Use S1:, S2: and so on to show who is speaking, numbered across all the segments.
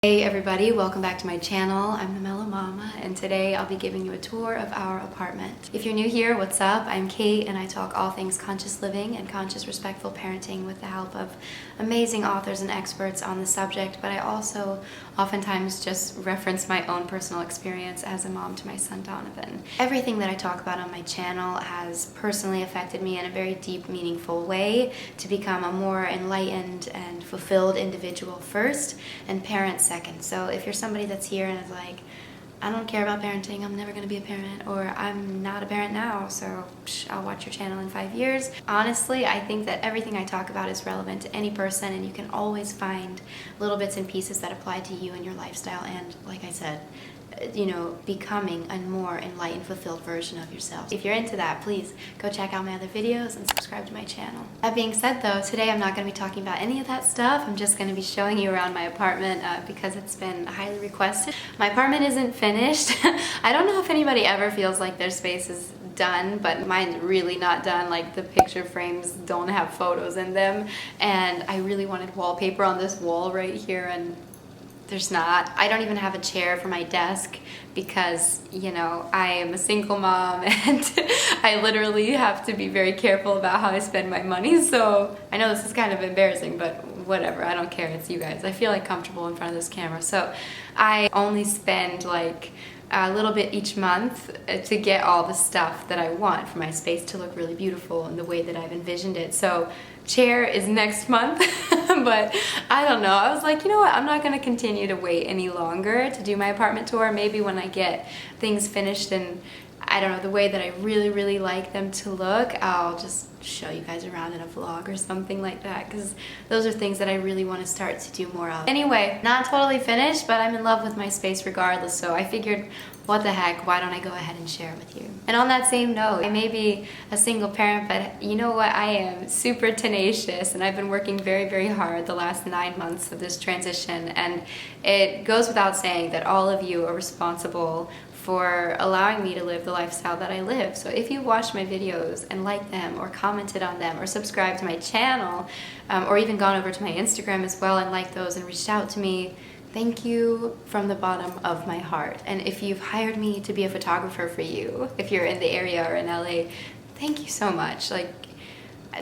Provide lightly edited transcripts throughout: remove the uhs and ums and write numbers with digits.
S1: Hey everybody, welcome back to my channel. I'm the Mellow Mama, and today I'll be giving you a tour of our apartment. If you're new here, what's up? I'm Kate and I talk all things conscious living and conscious respectful parenting with the help of amazing authors and experts on the subject, but I also oftentimes just reference my own personal experience as a mom to my son Donovan. Everything that I talk about on my channel has personally affected me in a very deep, meaningful way to become a more enlightened and fulfilled individual first and parent second. So if you're somebody that's here and is like, I don't care about parenting, I'm never going to be a parent, or I'm not a parent now, so I'll watch your channel in 5 years. Honestly, I think that everything I talk about is relevant to any person, and you can always find little bits and pieces that apply to you and your lifestyle, and like I said, you know, becoming a more enlightened, fulfilled version of yourself. If you're into that, please go check out my other videos and subscribe to my channel. That being said though, today I'm not going to be talking about any of that stuff. I'm just going to be showing you around my apartment because it's been highly requested. My apartment isn't finished. I don't know if anybody ever feels like their space is done, but mine's really not done. Like, the picture frames don't have photos in them, and I really wanted wallpaper on this wall right here, and there's not. I don't even have a chair for my desk because, you know, I am a single mom and I literally have to be very careful about how I spend my money. So I know this is kind of embarrassing, but whatever, I don't care. It's you guys. I feel like comfortable in front of this camera. So I only spend like a little bit each month to get all the stuff that I want for my space to look really beautiful in the way that I've envisioned it. So chair is next month, but I don't know. I was like, you know what? I'm not going to continue to wait any longer to do my apartment tour. Maybe when I get things finished and I don't know, the way that I really like them to look, I'll just show you guys around in a vlog or something like that, because those are things that I really want to start to do more of. Anyway, not totally finished, but I'm in love with my space regardless, so I figured, what the heck, why don't I go ahead and share with you? And on that same note, I may be a single parent, but you know what? I am super tenacious, and I've been working very hard the last 9 months of this transition, and it goes without saying that all of you are responsible for allowing me to live the lifestyle that I live. So if you've watched my videos and liked them or commented on them or subscribed to my channel, or even gone over to my Instagram as well and liked those and reached out to me, thank you from the bottom of my heart. And if you've hired me to be a photographer for you, if you're in the area or in LA, thank you so much. Like,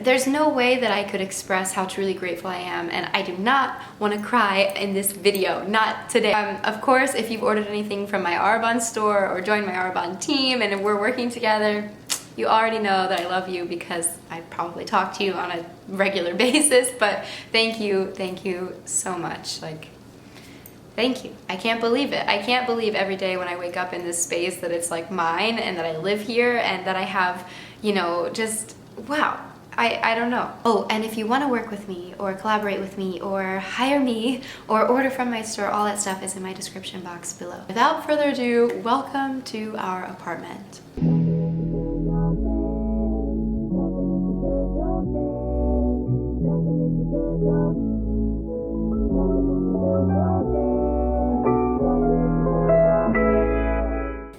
S1: there's no way that I could express how truly grateful I am, and I do not want to cry in this video, not today. Of course, if you've ordered anything from my Arbonne store or joined my Arbonne team and we're working together, you already know that I love you because I probably talk to you on a regular basis, but thank you so much. Like, thank you. I can't believe it. I can't believe every day when I wake up in this space that it's like mine and that I live here and that I have, you know, just, wow. I don't know. Oh, and if you want to work with me or collaborate with me or hire me or order from my store, all that stuff is in my description box below. Without further ado, welcome to our apartment.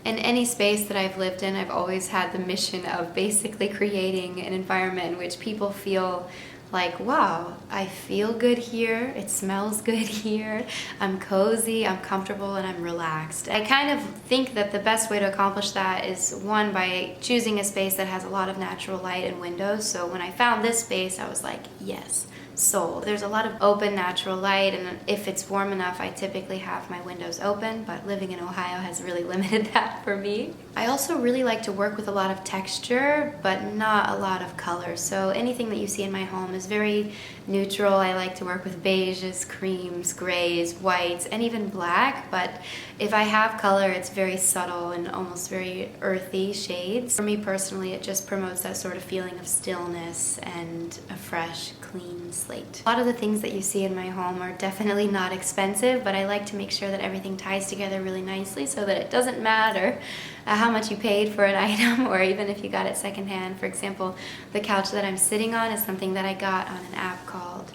S1: In any space that I've lived in, I've always had the mission of basically creating an environment in which people feel like, wow, I feel good here, it smells good here, I'm cozy, I'm comfortable, and I'm relaxed. I kind of think that the best way to accomplish that is, one, by choosing a space that has a lot of natural light and windows. So when I found this space, I was like, yes, sold. There's a lot of open natural light, and if it's warm enough, I typically have my windows open, but living in Ohio has really limited that for me. I also really like to work with a lot of texture, but not a lot of color. So anything that you see in my home is very neutral. I like to work with beiges, creams, grays, whites, and even black, but if I have color, it's very subtle and almost very earthy shades. For me personally, it just promotes that sort of feeling of stillness and a fresh, clean slate. A lot of the things that you see in my home are definitely not expensive, but I like to make sure that everything ties together really nicely so that it doesn't matter how much you paid for an item, or even if you got it secondhand. For example, the couch that I'm sitting on is something that I got on an app called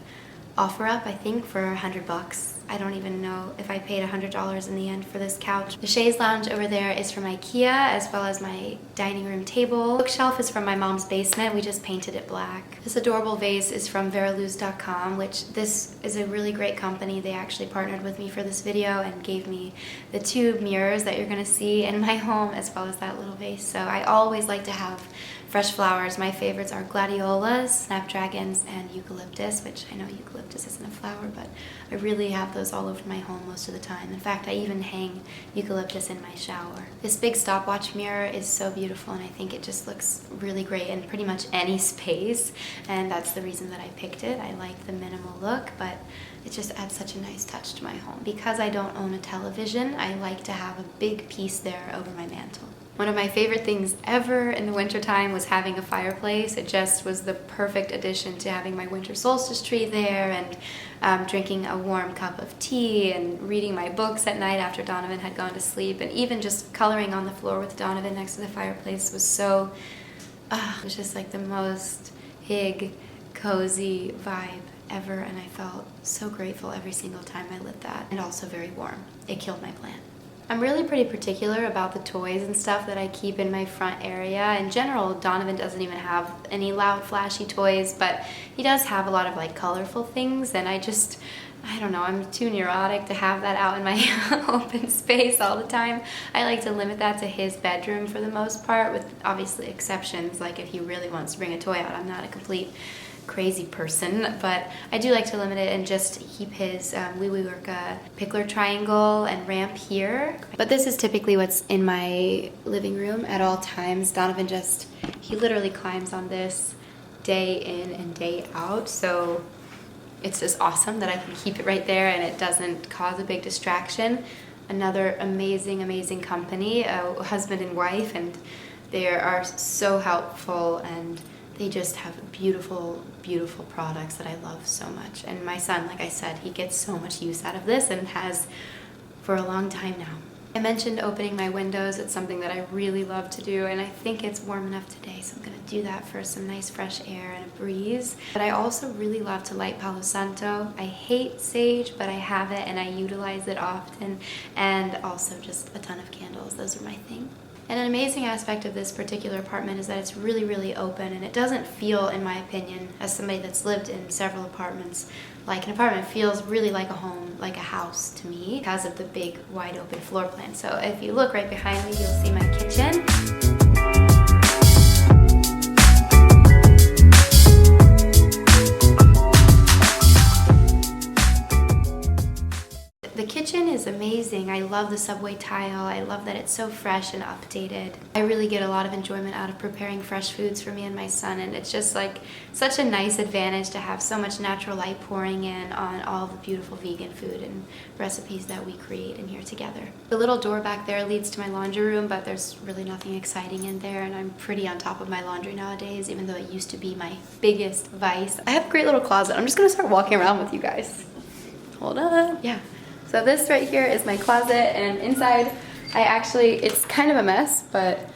S1: OfferUp, I think, for $100. I don't even know if I paid $100 in the end for this couch. The chaise lounge over there is from Ikea, as well as my dining room table. Bookshelf is from my mom's basement. We just painted it black. This adorable vase is from veraluz.com, which this is a really great company. They actually partnered with me for this video and gave me the 2 mirrors that you're gonna see in my home, as well as that little vase. So I always like to have fresh flowers. My favorites are gladiolas, snapdragons, and eucalyptus, which I know eucalyptus isn't a flower, but I really have those all over my home most of the time. In fact, I even hang eucalyptus in my shower. This big stopwatch mirror is so beautiful, and I think it just looks really great in pretty much any space, and that's the reason that I picked it. I like the minimal look, but it just adds such a nice touch to my home. Because I don't own a television, I like to have a big piece there over my mantle. One of my favorite things ever in the wintertime was having a fireplace. It just was the perfect addition to having my winter solstice tree there, and drinking a warm cup of tea and reading my books at night after Donovan had gone to sleep, and even just coloring on the floor with Donovan next to the fireplace was so, it was just like the most hig, cozy vibe ever, and I felt so grateful every single time I lit that, and also very warm. It killed my plant. I'm really pretty particular about the toys and stuff that I keep in my front area. In general, Donovan doesn't even have any loud, flashy toys, but he does have a lot of like colorful things, and I don't know, I'm too neurotic to have that out in my open space all the time. I like to limit that to his bedroom for the most part, with obviously exceptions, like if he really wants to bring a toy out. I'm not a complete crazy person, but I do like to limit it and just keep his Wiwiwurka Pikler triangle and ramp here. But this is typically what's in my living room at all times. Donovan he literally climbs on this day in and day out, so it's just awesome that I can keep it right there and it doesn't cause a big distraction. Another amazing, amazing company, a husband and wife, and they are so helpful, and they just have beautiful, beautiful products that I love so much. And my son, like I said, he gets so much use out of this and has for a long time now. I mentioned opening my windows. It's something that I really love to do, and I think it's warm enough today, so I'm gonna do that for some nice fresh air and a breeze. But I also really love to light Palo Santo. I hate sage, but I have it and I utilize it often, and also just a ton of candles. Those are my thing. And an amazing aspect of this particular apartment is that it's really, really open, and it doesn't feel, in my opinion, as somebody that's lived in several apartments, like an apartment. It feels really like a home, like a house to me, because of the big, wide open floor plan. So if you look right behind me, you'll see my kitchen. The kitchen is amazing. I love the subway tile. I love that it's so fresh and updated. I really get a lot of enjoyment out of preparing fresh foods for me and my son, and it's just like such a nice advantage to have so much natural light pouring in on all the beautiful vegan food and recipes that we create in here together. The little door back there leads to my laundry room, but there's really nothing exciting in there, and I'm pretty on top of my laundry nowadays, even though it used to be my biggest vice. I have a great little closet. I'm just gonna start walking around with you guys. Hold on. Yeah. So this right here is my closet, and inside it's kind of a mess, but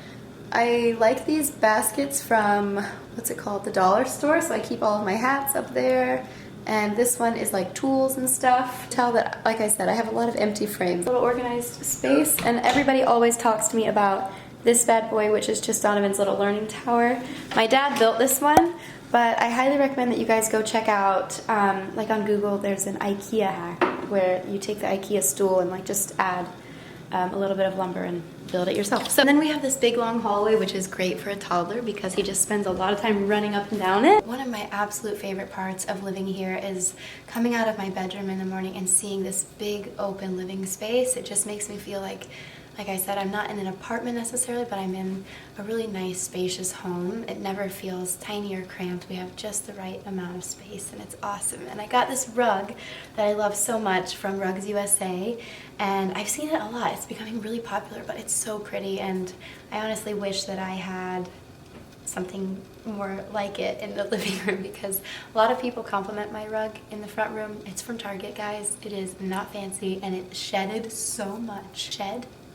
S1: I like these baskets from, what's it called, the dollar store, so I keep all of my hats up there, and this one is like tools and stuff. Tell that, like I said, I have a lot of empty frames. A little organized space, and everybody always talks to me about this bad boy, which is just Donovan's little learning tower. My dad built this one, but I highly recommend that you guys go check out, like on Google, there's an Ikea hack where you take the Ikea stool and like just add a little bit of lumber and build it yourself. So then we have this big long hallway, which is great for a toddler because he just spends a lot of time running up and down it. One of my absolute favorite parts of living here is coming out of my bedroom in the morning and seeing this big open living space. It just makes me feel like I said, I'm not in an apartment necessarily, but I'm in a really nice, spacious home. It never feels tiny or cramped. We have just the right amount of space, and it's awesome. And I got this rug that I love so much from Rugs USA, and I've seen it a lot. It's becoming really popular, but it's so pretty, and I honestly wish that I had something more like it in the living room, because a lot of people compliment my rug in the front room. It's from Target, guys. It is not fancy, and it shedded so much.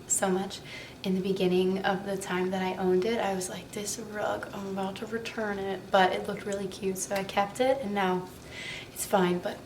S1: So much in the beginning of the time that I owned it. I was like, this rug, I'm about to return it, but it looked really cute, so I kept it, and now it's fine, but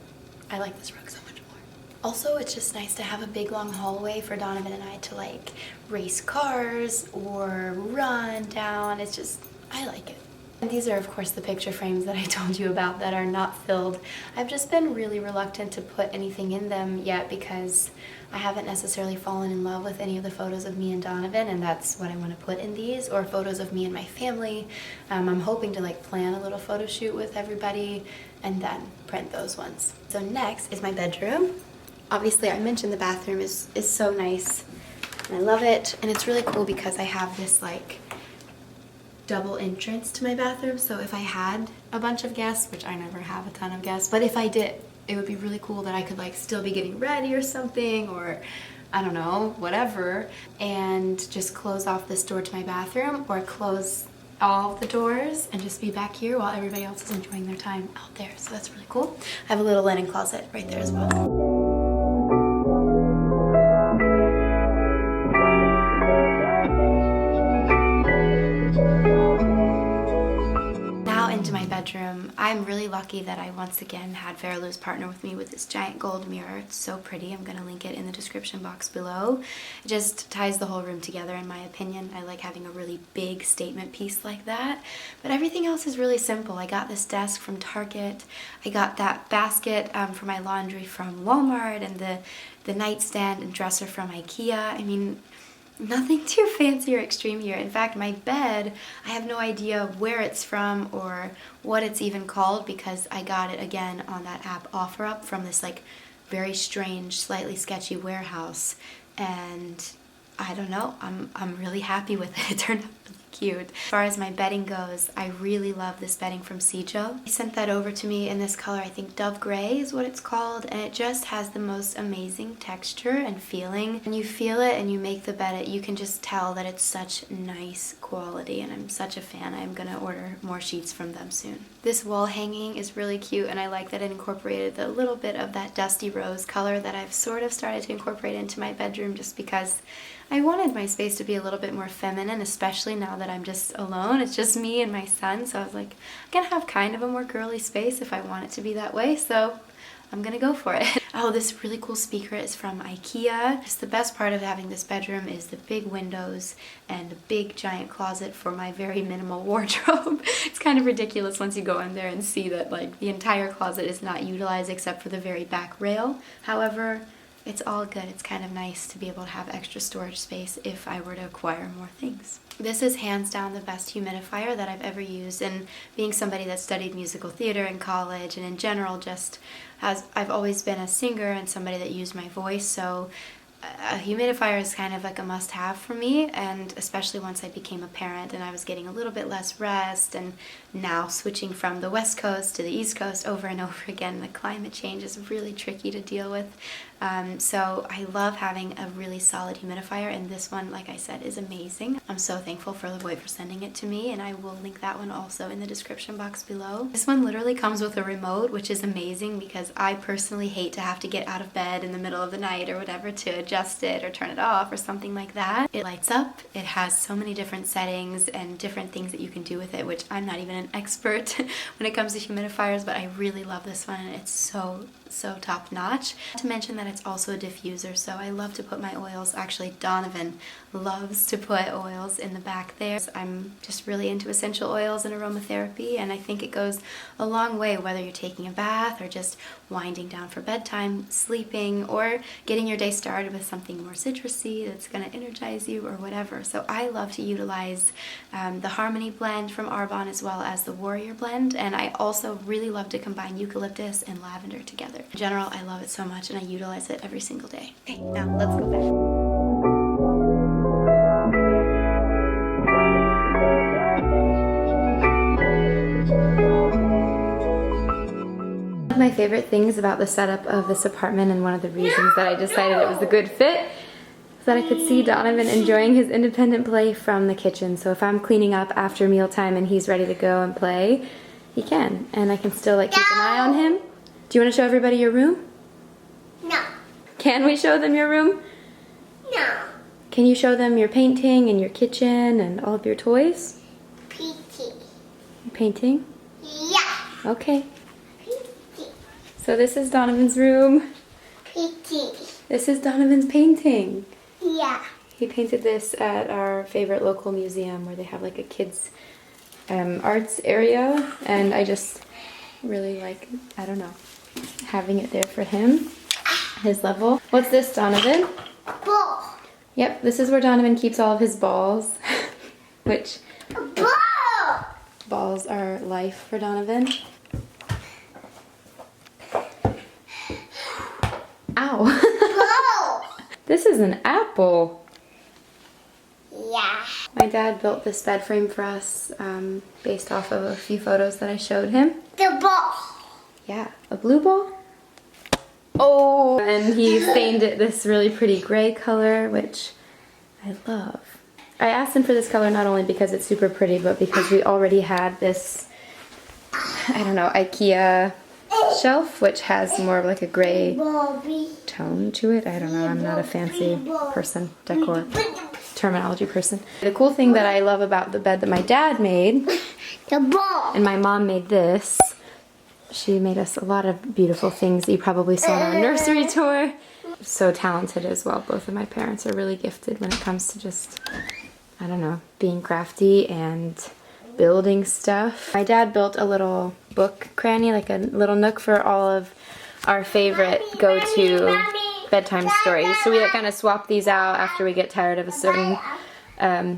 S1: I like this rug so much more. Also, it's just nice to have a big long hallway for Donovan and I to like race cars or run down. It's just, I like it. And these are of course the picture frames that I told you about that are not filled. I've just been really reluctant to put anything in them yet because I haven't necessarily fallen in love with any of the photos of me and Donovan, and that's what I want to put in these, or photos of me and my family. I'm hoping to like plan a little photo shoot with everybody and then print those ones. So next is my bedroom. Obviously I mentioned the bathroom is so nice and I love it, and it's really cool because I have this like double entrance to my bathroom, so if I had a bunch of guests, which I never have a ton of guests, but if I did, it would be really cool that I could like still be getting ready or something, or I don't know, whatever, and just close off this door to my bathroom, or close all the doors and just be back here while everybody else is enjoying their time out there. So that's really cool. I have a little linen closet right there as well. Into my bedroom. I'm really lucky that I once again had Verilou's partner with me with this giant gold mirror. It's so pretty. I'm going to link it in the description box below. It just ties the whole room together in my opinion. I like having a really big statement piece like that. But everything else is really simple. I got this desk from Target. I got that basket for my laundry from Walmart, and the nightstand and dresser from Ikea. I mean, nothing too fancy or extreme here. In fact, my bed, I have no idea where it's from or what it's even called because I got it again on that app OfferUp from this like very strange, slightly sketchy warehouse. And I don't know, I'm really happy with it. It turned out really cute. As far as my bedding goes, I really love this bedding from Sijo. He sent that over to me in this color, I think Dove Gray is what it's called, and it just has the most amazing texture and feeling. When you feel it and you make the bed, you can just tell that it's such nice quality, and I'm such a fan. I'm gonna order more sheets from them soon. This wall hanging is really cute, and I like that it incorporated a little bit of that dusty rose color that I've sort of started to incorporate into my bedroom just because I wanted my space to be a little bit more feminine, especially now that I'm just alone. It's just me and my son, so I was like, I can have kind of a more girly space if I want it to be that way, so I'm gonna go for it. Oh, this really cool speaker is from Ikea. Just the best part of having this bedroom is the big windows and a big giant closet for my very minimal wardrobe. It's kind of ridiculous once you go in there and see that like the entire closet is not utilized except for the very back rail. However, it's all good. It's kind of nice to be able to have extra storage space if I were to acquire more things. This is hands down the best humidifier that I've ever used, and being somebody that studied musical theater in college and in general just I've always been a singer and somebody that used my voice, so a humidifier is kind of like a must-have for me, and especially once I became a parent and I was getting a little bit less rest, and now switching from the West Coast to the East Coast over and over again, the climate change is really tricky to deal with. So I love having a really solid humidifier, and this one, like I said, is amazing. I'm so thankful for LaVoit for sending it to me, and I will link that one also in the description box below. This one literally comes with a remote, which is amazing because I personally hate to have to get out of bed in the middle of the night or whatever to adjust it or turn it off or something like that. It lights up, it has so many different settings and different things that you can do with it, which I'm not even an expert when it comes to humidifiers, but I really love this one, and it's so top notch. Not to mention that it's also a diffuser, so I love to put my oils. Actually, Donovan loves to put oils in the back there. I'm just really into essential oils and aromatherapy, and I think it goes a long way whether you're taking a bath or just winding down for bedtime, sleeping, or getting your day started with something more citrusy that's going to energize you or whatever. So I love to utilize the Harmony blend from Arbonne as well as the Warrior blend, and I also really love to combine eucalyptus and lavender together. In general, I love it so much and I utilize it every single day. Okay, now let's go back. One of my favorite things about the setup of this apartment, and one of the reasons that I decided it was a good fit, is that I could see Donovan enjoying his independent play from the kitchen. So if I'm cleaning up after mealtime and he's ready to go and play, he can, and I can still like keep an eye on him. Do you want to show everybody your room?
S2: No.
S1: Can we show them your room?
S2: No.
S1: Can you show them your painting and your kitchen and all of your toys?
S2: Painting.
S1: Painting?
S2: Yeah.
S1: Okay.
S2: Painting.
S1: So this is Donovan's room.
S2: Kitty.
S1: This is Donovan's painting.
S2: Yeah.
S1: He painted this at our favorite local museum where they have like a kids arts area, and I just really like, I don't know, having it there for him, his level. What's this, Donovan?
S2: Ball.
S1: Yep, this is where Donovan keeps all of his balls, which
S2: Ball.
S1: balls are life for Donovan. Ow.
S2: Ball.
S1: This is an apple.
S2: Yeah.
S1: My dad built this bed frame for us based off of a few photos that I showed him.
S2: The ball.
S1: Yeah, a blue ball. Oh, and he stained it this really pretty gray color, which I love. I asked him for this color not only because it's super pretty, but because we already had this, I don't know, Ikea shelf, which has more of like a gray
S2: Bobby.
S1: tone to it. I don't know, I'm not a fancy person, decor terminology person. The cool thing that I love about the bed that my dad made,
S2: The ball.
S1: and my mom made this, she made us a lot of beautiful things that you probably saw on our nursery tour. So talented as well. Both of my parents are really gifted when it comes to just, I don't know, being crafty and building stuff. My dad built a little book cranny, like a little nook for all of our favorite go-to bedtime stories. So we kind of swap these out after we get tired of a certain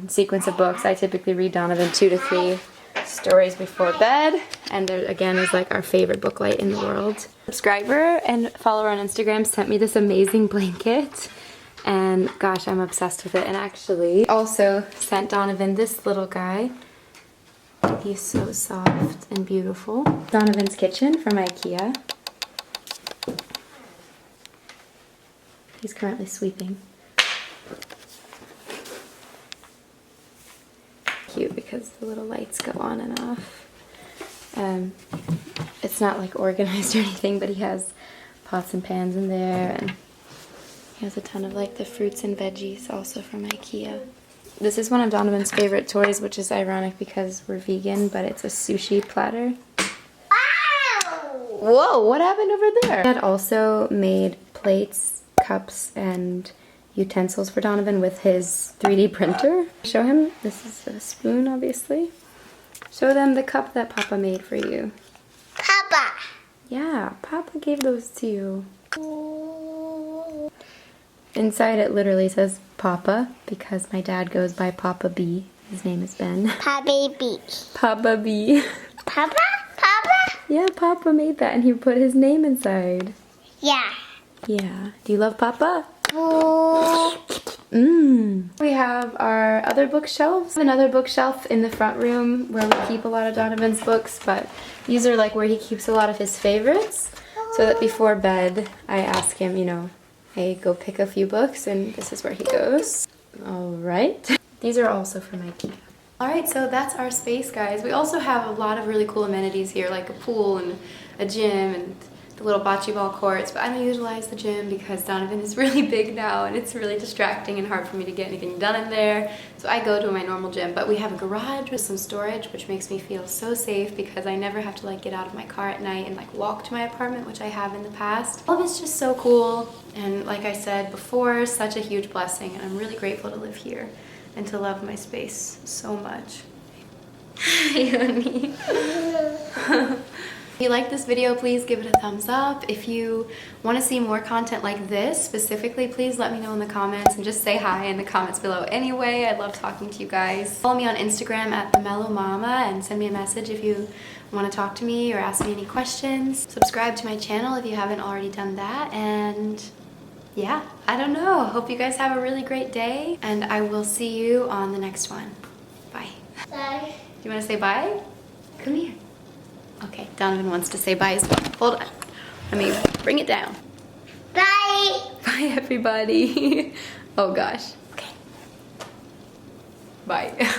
S1: sequence of books. I typically read Donovan 2 to 3 stories before bed, and there again is like our favorite book light in the world. Subscriber and follower on Instagram sent me this amazing blanket, and gosh, I'm obsessed with it. And actually also sent Donovan this little guy. He's so soft and beautiful. Donovan's kitchen from Ikea. He's currently sweeping. Cute because the little lights go on and off. It's not like organized or anything, but he has pots and pans in there, and he has a ton of like the fruits and veggies also from Ikea. This is one of Donovan's favorite toys, which is ironic because we're vegan, but it's a sushi platter. Whoa, what happened over there? Dad also made plates, cups, and utensils for Donovan with his 3D printer. Show him, this is a spoon, obviously. Show them the cup that Papa made for you.
S2: Papa.
S1: Yeah, Papa gave those to you. Inside it literally says Papa because my dad goes by Papa B. His name is Ben.
S2: Papa baby.
S1: Papa B.
S2: Papa? Papa?
S1: Yeah, Papa made that and he put his name inside.
S2: Yeah.
S1: Yeah. Do you love Papa?
S2: Ooh.
S1: We have our other bookshelves. Another bookshelf in the front room where we keep a lot of Donovan's books, but these are like where he keeps a lot of his favorites. So that before bed, I ask him, you know, hey, go pick a few books, and this is where he goes. All right. These are also from Ikea. All right, so that's our space, guys. We also have a lot of really cool amenities here, like a pool and a gym and the little bocce ball courts, but I don't utilize the gym because Donovan is really big now and it's really distracting and hard for me to get anything done in there. So I go to my normal gym, but we have a garage with some storage, which makes me feel so safe because I never have to like get out of my car at night and like walk to my apartment, which I have in the past. All of it's just so cool, and like I said before, such a huge blessing, and I'm really grateful to live here and to love my space so much. Hey, honey. If you like this video, please give it a thumbs up. If you want to see more content like this specifically, please let me know in the comments and just say hi in the comments below anyway. I love talking to you guys. Follow me on Instagram at @themellow_mama and send me a message if you want to talk to me or ask me any questions. Subscribe to my channel if you haven't already done that, and yeah, I don't know. Hope you guys have a really great day, and I will see you on the next one. Bye.
S2: Bye.
S1: Do you want to say bye? Come here. Okay, Donovan wants to say bye as well. Hold on. Let me bring it down.
S2: Bye.
S1: Bye, everybody. Oh, gosh. Okay. Bye.